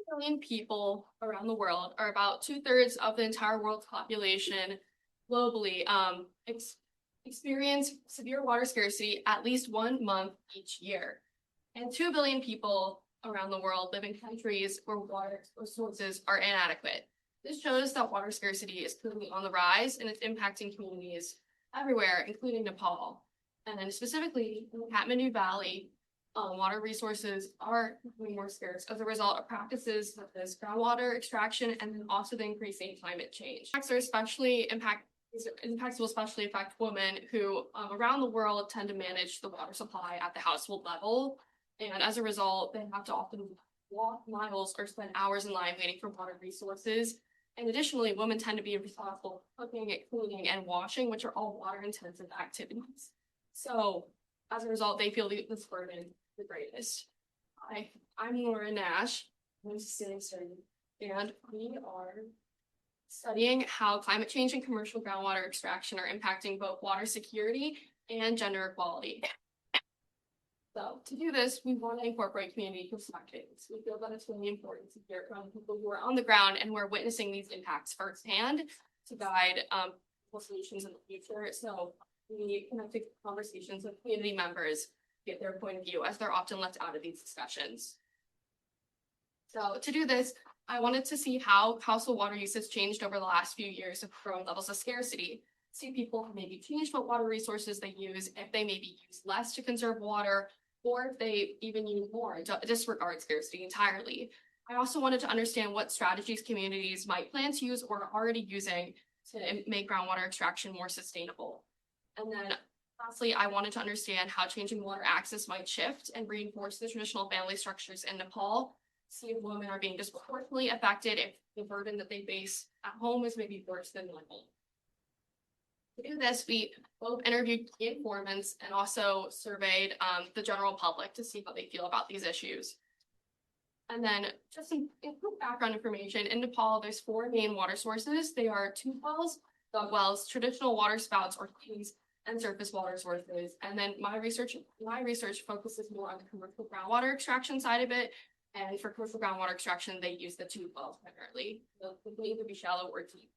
billion people around the world, or about 2/3 of the entire world's population globally, experience severe water scarcity at least 1 month each year. And 2 billion people around the world live in countries where water resources are inadequate. This shows that water scarcity is clearly on the rise and it's impacting communities everywhere, including Nepal. And then specifically in the Kathmandu Valley, water resources are becoming more scarce as a result of practices such as groundwater extraction and then also the increasing climate change. These impacts will especially affect women who around the world tend to manage the water supply at the household level. And as a result, they have to often walk miles or spend hours in line waiting for water resources. And additionally, women tend to be responsible for cooking, cleaning, and washing, which are all water-intensive activities. So as a result, they feel this burden the greatest. I'm Laura Nash. I'm a student, and we are studying how climate change and commercial groundwater extraction are impacting both water security and gender equality. So to do this, we want to incorporate community perspectives. We feel that it's really important to hear from people who are on the ground and who are witnessing these impacts firsthand to guide solutions in the future. So we conducted conversations with community members, get their point of view, as they're often left out of these discussions. So to do this, I wanted to see how household water use has changed over the last few years of growing levels of scarcity. See people who maybe change what water resources they use, if they maybe use less to conserve water, or if they even use more to disregard scarcity entirely. I also wanted to understand what strategies communities might plan to use or are already using to make groundwater extraction more sustainable. And then lastly, I wanted to understand how changing water access might shift and reinforce the traditional family structures in Nepal. See if women are being disproportionately affected, if the burden that they face at home is maybe worse than normal. To do this, we both interviewed key informants and also surveyed the general public to see how they feel about these issues. And then just some background information. In Nepal, there's 4 main water sources. They are tube wells, dug wells, traditional water spouts or tanks, and surface water sources. And then my research focuses more on the commercial groundwater extraction side of it. And for commercial groundwater extraction, they use the tube wells primarily. They can either be shallow or deep.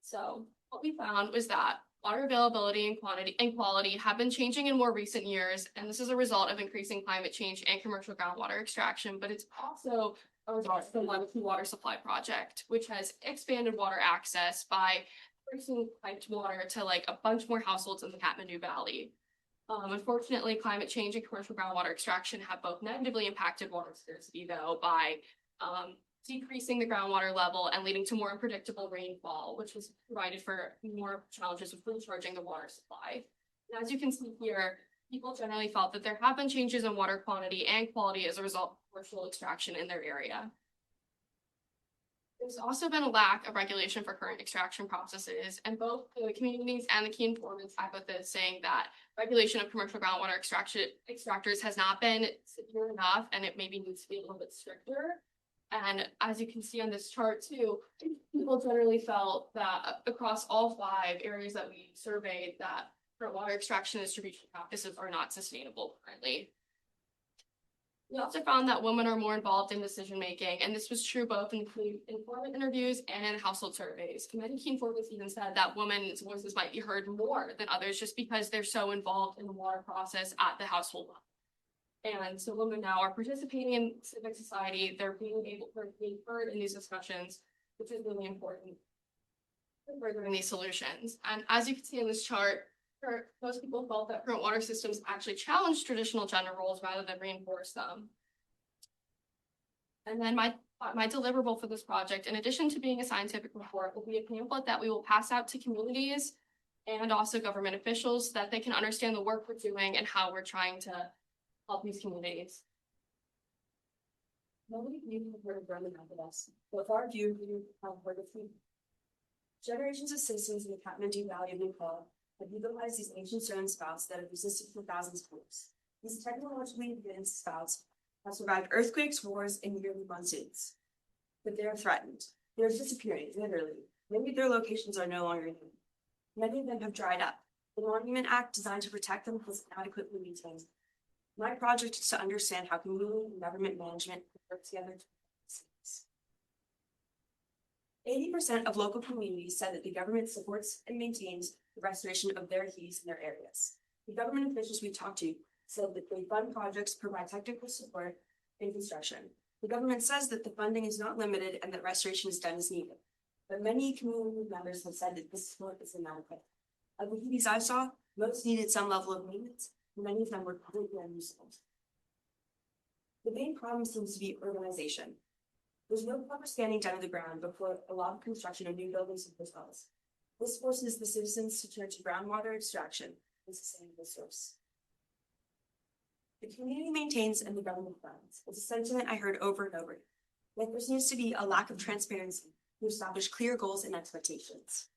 So what we found was that water availability and quality have been changing in more recent years, and this is a result of increasing climate change and commercial groundwater extraction, but it's also a result of the Lohani Water Supply Project, which has expanded water access by bringing piped water to like a bunch more households in the Kathmandu Valley. Unfortunately, climate change and commercial groundwater extraction have both negatively impacted water scarcity, though, by decreasing the groundwater level and leading to more unpredictable rainfall, which has provided for more challenges with recharging the water supply. And as you can see here, people generally felt that there have been changes in water quantity and quality as a result of commercial extraction in their area. There's also been a lack of regulation for current extraction processes, and both the communities and the key informants advocate this, saying that regulation of commercial groundwater extractors has not been severe enough, and it maybe needs to be a little bit stricter. And as you can see on this chart too, people generally felt that across all 5 areas that we surveyed, that current water extraction and distribution practices are not sustainable currently. We also found that women are more involved in decision making, and this was true both in informant interviews and in household surveys. Many key informants even said that women's voices might be heard more than others just because they're so involved in the water process at the household level. And so women now are participating in civic society. They're being heard in these discussions, which is really important for furthering these solutions. And as you can see in this chart, most people felt that current water systems actually challenge traditional gender roles rather than reinforce them. And then my deliverable for this project, in addition to being a scientific report, will be a pamphlet that we will pass out to communities and also government officials so that they can understand the work we're doing and how we're trying to help these communities. Nobody even heard of Roman Methodist, but with our view, we have heard of them. Generations of citizens in the Kathmandu Valley of Nepal have utilized these ancient stone spouts that have resisted for thousands of years. These technologically advanced spouts have survived earthquakes, wars, and yearly monsoons. But they are threatened. They are disappearing, literally. Many of their locations are no longer known. Many of them have dried up. The Monument Act designed to protect them was inadequately maintained. My project is to understand how community and government management work together to 80% of local communities said that the government supports and maintains the restoration of their heaties in their areas. The government officials we talked to said that they fund projects, provide technical support, and construction. The government says that the funding is not limited and that restoration is done as needed. But many community members have said that this support is inadequate. Of the heaties I saw, most needed some level of maintenance, and many of them were completely unusable. The main problem seems to be urbanization. There's no proper scanning done of the ground before a lot of construction of new buildings and hotels. This forces the citizens to turn to groundwater extraction as a sustainable source. The community maintains and the government funds. It's a sentiment I heard over and over. Yet there seems to be a lack of transparency to establish clear goals and expectations.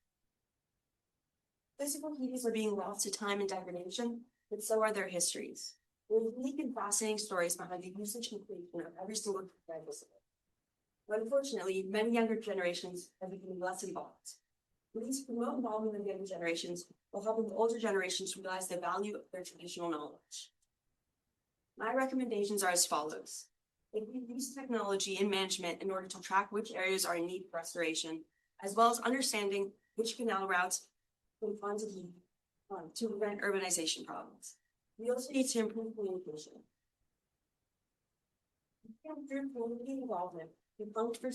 Physical heaties are being lost to time and degradation, but so are their histories. There are unique and fascinating stories behind the usage and creation of every single visible. But unfortunately, many younger generations are becoming less involved. These promote involvement of younger generations while helping the older generations realize the value of their traditional knowledge. My recommendations are as follows. If we use technology and management in order to track which areas are in need of restoration, as well as understanding which canal routes can fund to prevent urbanization problems. We also need to improve communication. Through community involvement, we fund for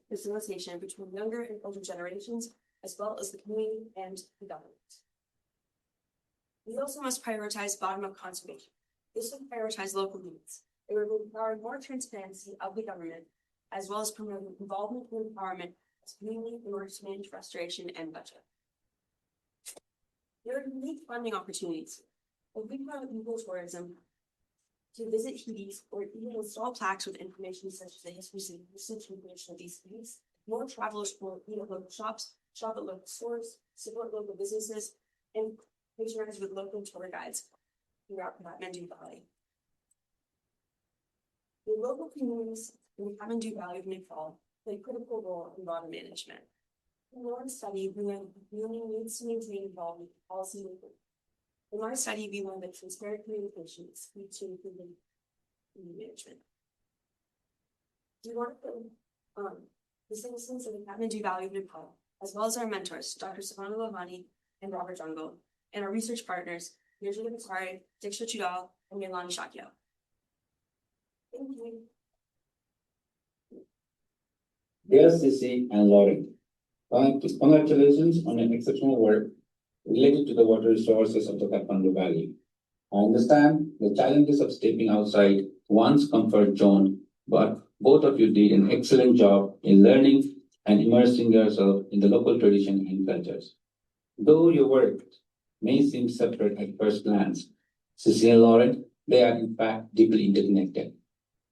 facilitation between younger and older generations, as well as the community and the government. We also must prioritize bottom-up conservation. This will prioritize local needs. It will require more transparency of the government, as well as promoting involvement and empowerment as community in order to manage restoration and budget. There are unique funding opportunities. If we promote ecotourism to visit heaties or even install plaques with information such as the histories and usage information of these heaties, more travelers will eat at local shops, shop at local stores, support local businesses, and patronize with local tour guides throughout Kathmandu Valley. The local communities in the Kathmandu Valley of Nepal play a critical role in water management. In our study, we learned that the community needs to maintain involvement in policy making. In our study, we learned that transparent communication is key to improving community management. Do you want to put the citizens of the Kathmandu Valley of Nepal, as well as our mentors, Dr. Sapana Lohani and Robert Jungle, and our research partners, Nirjana Bakari, Diksha Chudal, and Milani Shakya. Thank you. Dear Cece and Lauren, congratulations on your exceptional work related to the water resources of the Kathmandu Valley. I understand the challenges of stepping outside one's comfort zone, but both of you did an excellent job in learning and immersing yourself in the local tradition and cultures. Though your work may seem separate at first glance, Cece and Lauren, they are in fact deeply interconnected.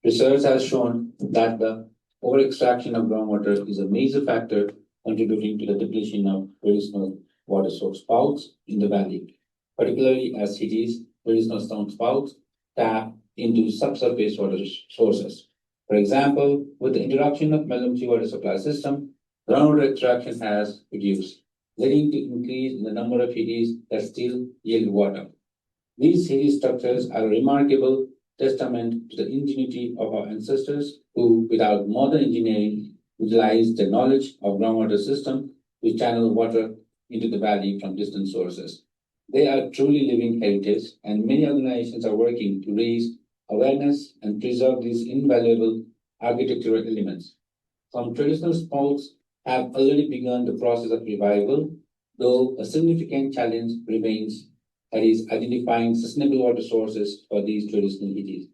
Research has shown that the over-extraction of groundwater is a major factor contributing to the depletion of traditional water source spouts in the valley, particularly as cities, traditional stone spouts tap into subsurface water sources. For example, with the introduction of Melamchi water supply system, groundwater extraction has reduced, leading to increase in the number of cities that still yield water. These city structures are a remarkable testament to the ingenuity of our ancestors who, without modern engineering, utilized the knowledge of groundwater system to channel water into the valley from distant sources. They are truly living heritage, and many organizations are working to raise awareness and preserve these invaluable architectural elements. Some traditional spouts have already begun the process of revival, though a significant challenge remains, that is identifying sustainable water sources for these traditional cities.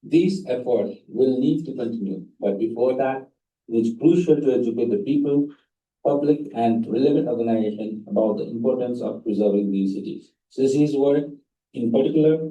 These efforts will need to continue, but before that, it is crucial to educate the people, public, and relevant organizations about the importance of preserving these cities. Cece's work, in particular,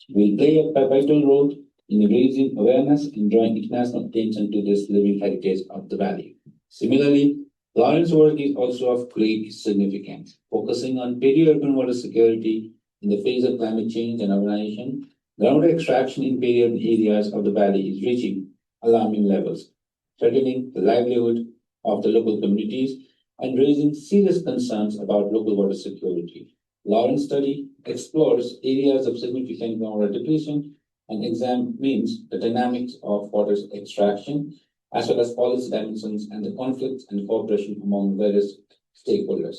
will play a vital role in raising awareness and drawing international attention to this living heritage of the valley. Similarly, Lauren's work is also of great significance, focusing on peri-urban water security in the face of climate change and urbanization. Groundwater extraction in peri-urban areas of the valley is reaching alarming levels, threatening the livelihood of the local communities and raising serious concerns about local water security. Lauren's study explores areas of significant groundwater depletion and examines the dynamics of water extraction as well as policy dimensions and the conflicts and cooperation among various stakeholders.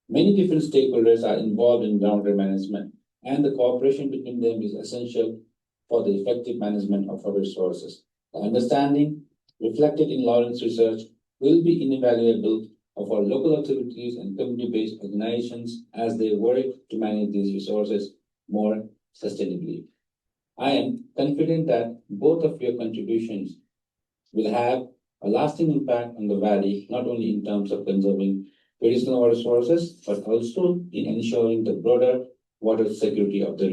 Many different stakeholders are involved in groundwater management, and the cooperation between them is essential for the effective management of our resources. The understanding reflected in Lawrence research will be invaluable for local authorities and community-based organizations as they work to manage these resources more sustainably. I am confident that both of your contributions will have a lasting impact on the valley, not only in terms of conserving traditional water sources, but also in ensuring the broader water security of the